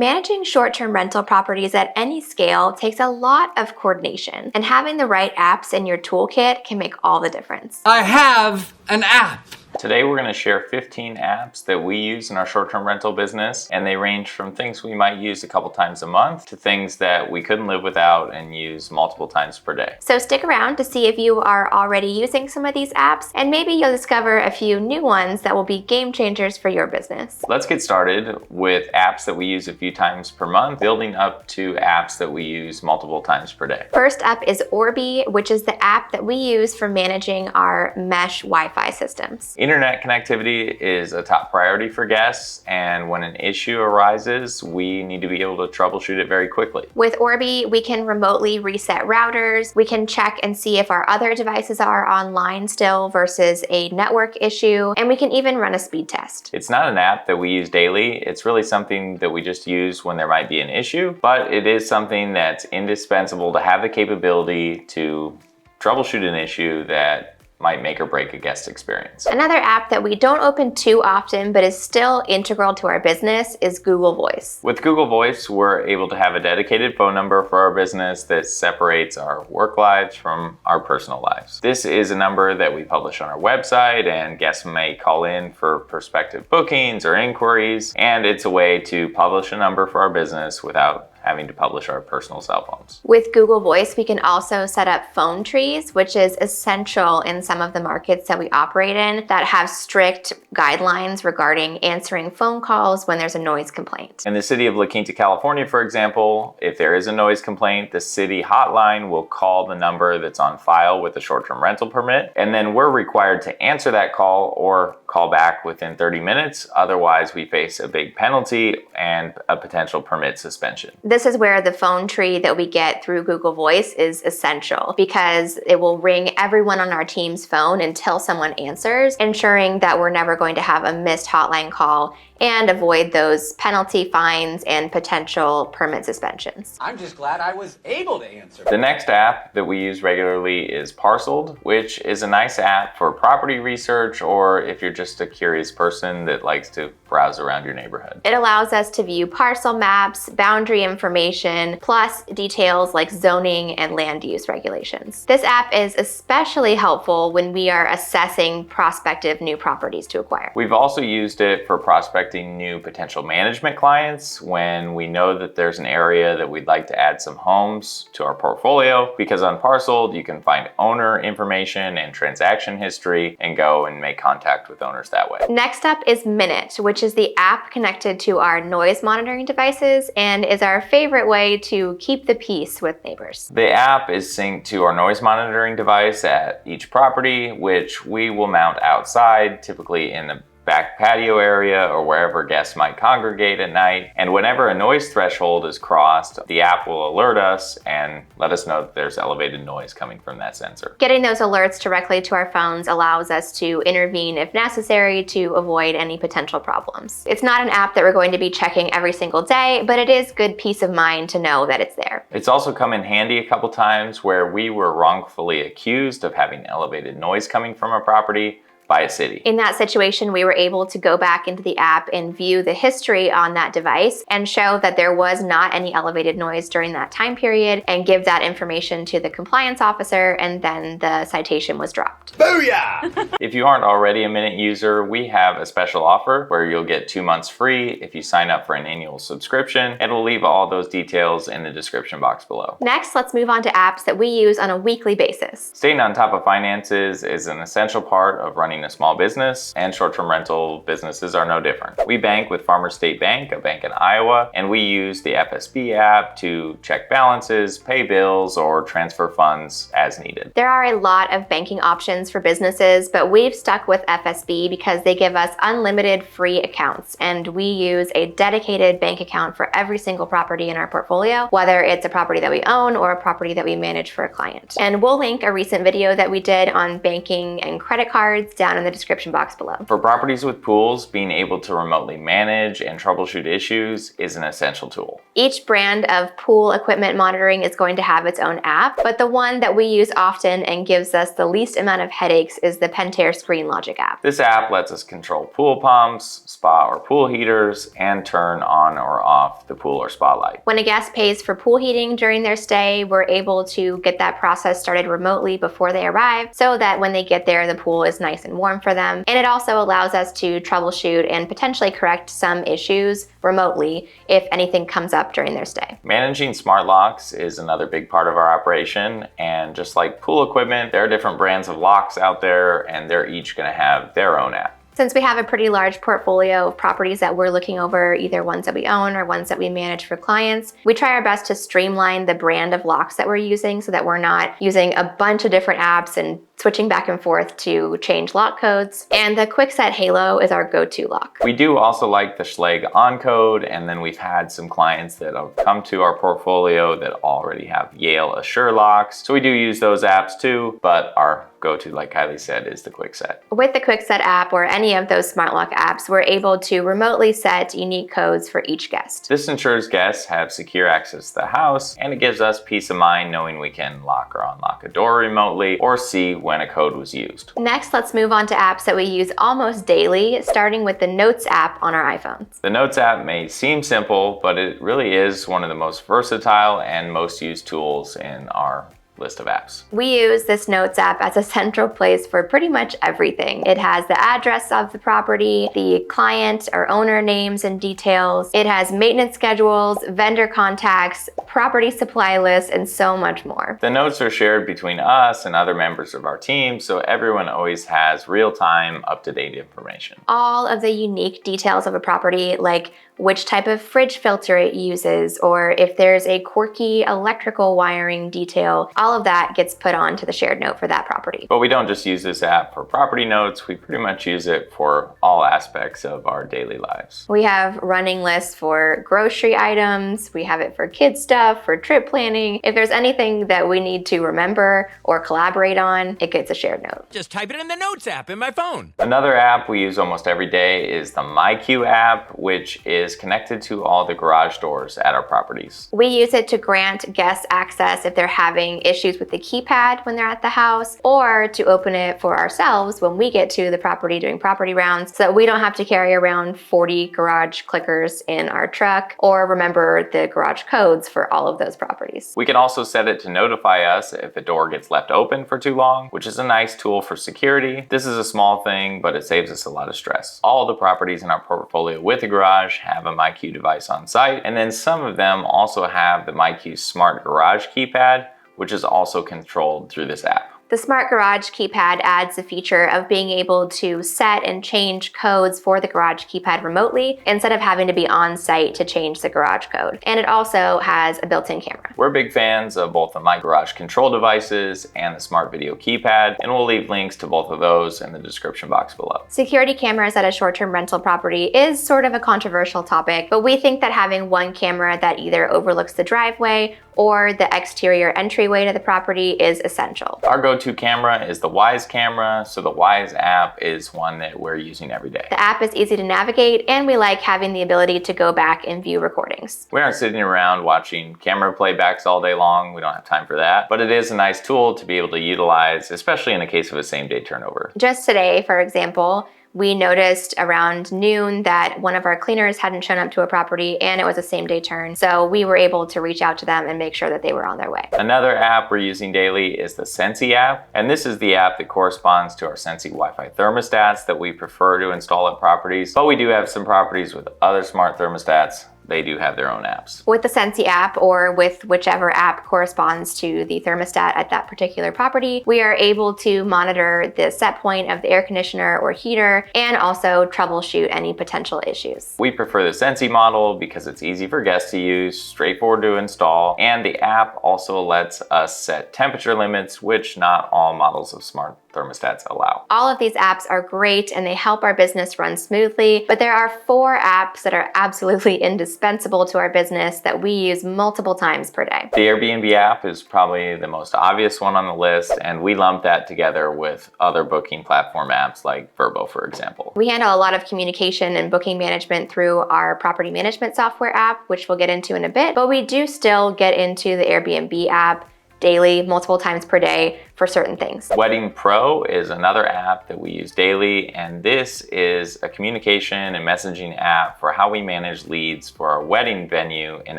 Managing short-term rental properties at any scale takes a lot of coordination, and having the right apps in your toolkit can make all the difference. I have an app. Today we're going to share 15 apps that we use in our short-term rental business, and they range from things we might use a couple times a month to things that we couldn't live without and use multiple times per day. So stick around to see if you are already using some of these apps, and maybe you'll discover a few new ones that will be game changers for your business. Let's get started with apps that we use a few times per month, building up to apps that we use multiple times per day. First up is Orbee, which is the app that we use for managing our mesh Wi-Fi systems. Internet connectivity is a top priority for guests, and when an issue arises, we need to be able to troubleshoot it very quickly. With Orbee, we can remotely reset routers, we can check and see if our other devices are online still versus a network issue, and we can even run a speed test. It's not an app that we use daily, it's really something that we just use when there might be an issue, but it is something that's indispensable to have the capability to troubleshoot an issue that might make or break a guest experience. Another app that we don't open too often but is still integral to our business is Google Voice. With Google Voice, we're able to have a dedicated phone number for our business that separates our work lives from our personal lives. This is a number that we publish on our website, and guests may call in for prospective bookings or inquiries, and it's a way to publish a number for our business without having to publish our personal cell phones. With Google Voice, we can also set up phone trees, which is essential in some of the markets that we operate in that have strict guidelines regarding answering phone calls when there's a noise complaint. In the city of La Quinta, California, for example, if there is a noise complaint, the city hotline will call the number that's on file with the short-term rental permit, and then we're required to answer that call or call back within 30 minutes. Otherwise, we face a big penalty and a potential permit suspension. This is where the phone tree that we get through Google Voice is essential, because it will ring everyone on our team's phone until someone answers, ensuring that we're never going to have a missed hotline call and avoid those penalty fines and potential permit suspensions. I'm just glad I was able to answer. The next app that we use regularly is Parceled, which is a nice app for property research, or if you're just a curious person that likes to browse around your neighborhood. It allows us to view parcel maps, boundary information, plus details like zoning and land use regulations. This app is especially helpful when we are assessing prospective new properties to acquire. We've also used it for prospecting new potential management clients when we know that there's an area that we'd like to add some homes to our portfolio, because on Parceled you can find owner information and transaction history and go and make contact with owners that way. Next up is Minut, which is the app connected to our noise monitoring devices and is our favorite way to keep the peace with neighbors. The app is synced to our noise monitoring device at each property, which we will mount outside, typically in the back patio area or wherever guests might congregate at night. And whenever a noise threshold is crossed, the app will alert us and let us know that there's elevated noise coming from that sensor. Getting those alerts directly to our phones allows us to intervene if necessary to avoid any potential problems. It's not an app that we're going to be checking every single day, but it is good peace of mind to know that it's there. It's also come in handy a couple times where we were wrongfully accused of having elevated noise coming from a property by a city. In that situation, we were able to go back into the app and view the history on that device and show that there was not any elevated noise during that time period, and give that information to the compliance officer, and then the citation was dropped. Booyah! If you aren't already a Minut user, we have a special offer where you'll get 2 months free if you sign up for an annual subscription, and we'll leave all those details in the description box below. Next, let's move on to apps that we use on a weekly basis. Staying on top of finances is an essential part of running a small business, and short-term rental businesses are no different. We bank with Farmers State Bank, a bank in Iowa, and we use the FSB app to check balances, pay bills, or transfer funds as needed. There are a lot of banking options for businesses, but we've stuck with FSB because they give us unlimited free accounts, and we use a dedicated bank account for every single property in our portfolio, whether it's a property that we own or a property that we manage for a client. And we'll link a recent video that we did on banking and credit cards down in the description box below. For properties with pools, being able to remotely manage and troubleshoot issues is an essential tool. Each brand of pool equipment monitoring is going to have its own app, but the one that we use often and gives us the least amount of headaches is the Pentair Screen Logic app. This app lets us control pool pumps, spa or pool heaters, and turn on or off the pool or spa light. When a guest pays for pool heating during their stay, we're able to get that process started remotely before they arrive so that when they get there, the pool is nice and warm for them. And it also allows us to troubleshoot and potentially correct some issues remotely if anything comes up during their stay. Managing smart locks is another big part of our operation, and just like pool equipment, there are different brands of locks out there, and they're each going to have their own app. Since we have a pretty large portfolio of properties that we're looking over, either ones that we own or ones that we manage for clients, we try our best to streamline the brand of locks that we're using so that we're not using a bunch of different apps and switching back and forth to change lock codes. And the Kwikset Halo is our go-to lock. We do also like the Schlage On Code, and then we've had some clients that have come to our portfolio that already have Yale Assure locks. So we do use those apps too, but our go-to, like Kylie said, is the Kwikset. With the Kwikset app or any of those smart lock apps, we're able to remotely set unique codes for each guest. This ensures guests have secure access to the house, and it gives us peace of mind knowing we can lock or unlock a door remotely or see when a code was used. Next, let's move on to apps that we use almost daily, starting with the Notes app on our iPhones. The Notes app may seem simple, but it really is one of the most versatile and most used tools in our list of apps. We use this Notes app as a central place for pretty much everything. It has the address of the property, the client or owner names and details. It has maintenance schedules, vendor contacts, property supply lists, and so much more. The notes are shared between us and other members of our team, so everyone always has real-time, up-to-date information. All of the unique details of a property, like which type of fridge filter it uses, or if there's a quirky electrical wiring detail, all of that gets put onto the shared note for that property. But we don't just use this app for property notes, we pretty much use it for all aspects of our daily lives. We have running lists for grocery items, we have it for kids stuff, for trip planning. If there's anything that we need to remember or collaborate on, it gets a shared note. Just type it in the Notes app in my phone. Another app we use almost every day is the MyQ app, which is connected to all the garage doors at our properties. We use it to grant guests access if they're having issues with the keypad when they're at the house, or to open it for ourselves when we get to the property doing property rounds, so that we don't have to carry around 40 garage clickers in our truck or remember the garage codes for all of those properties. We can also set it to notify us if a door gets left open for too long, which is a nice tool for security. This is a small thing, but it saves us a lot of stress. All the properties in our portfolio with a garage have a MyQ device on site, and then some of them also have the MyQ Smart Garage keypad, which is also controlled through this app. The Smart Garage keypad adds the feature of being able to set and change codes for the garage keypad remotely instead of having to be on site to change the garage code. And it also has a built-in camera. We're big fans of both the My Garage control devices and the Smart Video keypad, and we'll leave links to both of those in the description box below. Security cameras at a short-term rental property is sort of a controversial topic, but we think that having one camera that either overlooks the driveway or the exterior entryway to the property is essential. Our go-to camera is the Wise camera, so the Wise app is one that we're using every day. The app is easy to navigate, and we like having the ability to go back and view recordings. We aren't sitting around watching camera playbacks all day long. We don't have time for that, but it is a nice tool to be able to utilize, especially in the case of a same-day turnover. Just today, for example, we noticed around noon that one of our cleaners hadn't shown up to a property and it was a same-day turn. So we were able to reach out to them and make sure that they were on their way. Another app we're using daily is the Sensi app. And this is the app that corresponds to our Sensi Wi-Fi thermostats that we prefer to install at properties. But we do have some properties with other smart thermostats. They do have their own apps. With the Sensi app or with whichever app corresponds to the thermostat at that particular property, we are able to monitor the set point of the air conditioner or heater and also troubleshoot any potential issues. We prefer the Sensi model because it's easy for guests to use, straightforward to install, and the app also lets us set temperature limits, which not all models of smart thermostats allow. All of these apps are great and they help our business run smoothly, but there are 4 apps that are absolutely indispensable indispensable to our business that we use multiple times per day. The Airbnb app is probably the most obvious one on the list, and we lump that together with other booking platform apps like Vrbo, for example. We handle a lot of communication and booking management through our property management software app, which we'll get into in a bit, but we do still get into the Airbnb app daily, multiple times per day for certain things. Wedding Pro is another app that we use daily, and this is a communication and messaging app for how we manage leads for our wedding venue in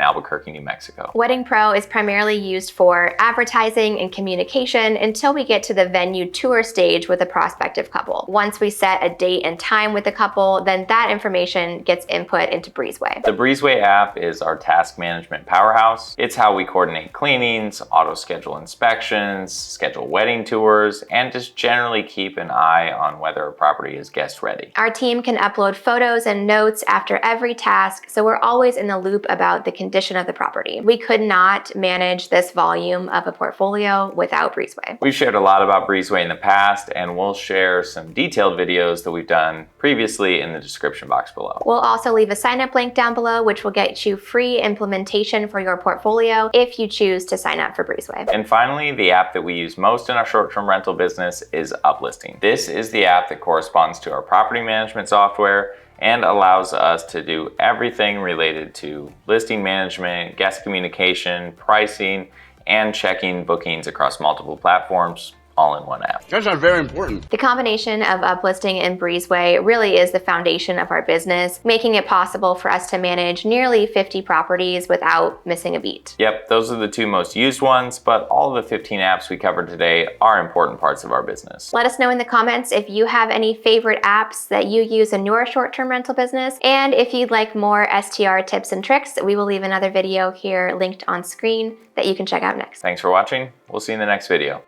Albuquerque, New Mexico. Wedding Pro is primarily used for advertising and communication until we get to the venue tour stage with a prospective couple. Once we set a date and time with the couple, then that information gets input into Breezeway. The Breezeway app is our task management powerhouse. It's how we coordinate cleanings, auto schedule inspections, schedule wedding tours, and just generally keep an eye on whether a property is guest ready. Our team can upload photos and notes after every task, so we're always in the loop about the condition of the property. We could not manage this volume of a portfolio without Breezeway. We've shared a lot about Breezeway in the past, and we'll share some detailed videos that we've done previously in the description box below. We'll also leave a sign up link down below, which will get you free implementation for your portfolio if you choose to sign up for Breezeway. And finally, the app that we use most in our short-term rental business is Uplisting. This is the app that corresponds to our property management software and allows us to do everything related to listing management, guest communication, pricing, and checking bookings across multiple platforms, all in one app. That's not very important. The combination of Uplisting and Breezeway really is the foundation of our business, making it possible for us to manage nearly 50 properties without missing a beat. Yep, those are the two most used ones, but all of the 15 apps we covered today are important parts of our business. Let us know in the comments if you have any favorite apps that you use in your short-term rental business, and if you'd like more STR tips and tricks, we will leave another video here linked on screen that you can check out next. Thanks for watching. We'll see you in the next video.